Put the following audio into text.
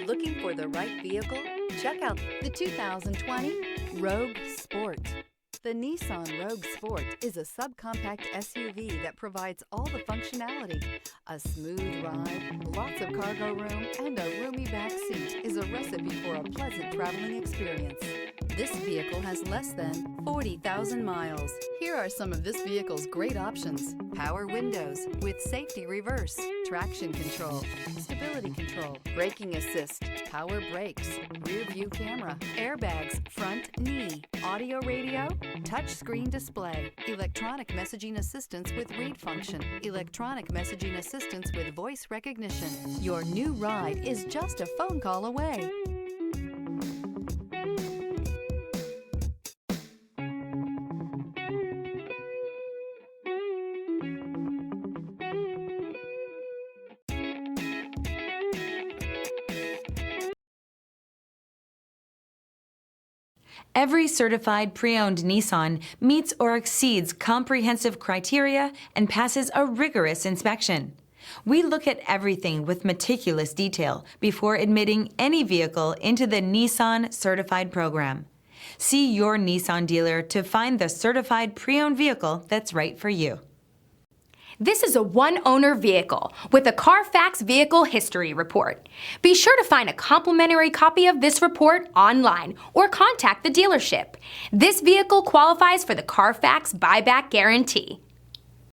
Looking for the right vehicle? Check out the 2020 Rogue Sport. The Nissan Rogue Sport is a subcompact SUV that provides all the functionality. A smooth ride, lots of cargo room, and a roomy back seat is a recipe for a pleasant traveling experience. This vehicle has less than 40,000 miles. Here are some of this vehicle's great options: power windows with safety reverse, traction control, stability control, braking assist, power brakes, rear view camera, airbags, front knee, audio radio, touchscreen display, electronic messaging assistance with read function, electronic messaging assistance with voice recognition. Your new ride is just a phone call away. Every certified pre-owned Nissan meets or exceeds comprehensive criteria and passes a rigorous inspection. We look at everything with meticulous detail before admitting any vehicle into the Nissan Certified Program. See your Nissan dealer to find the certified pre-owned vehicle that's right for you. This is a one-owner vehicle with a Carfax Vehicle History Report. Be sure to find a complimentary copy of this report online or contact the dealership. This vehicle qualifies for the Carfax Buyback Guarantee.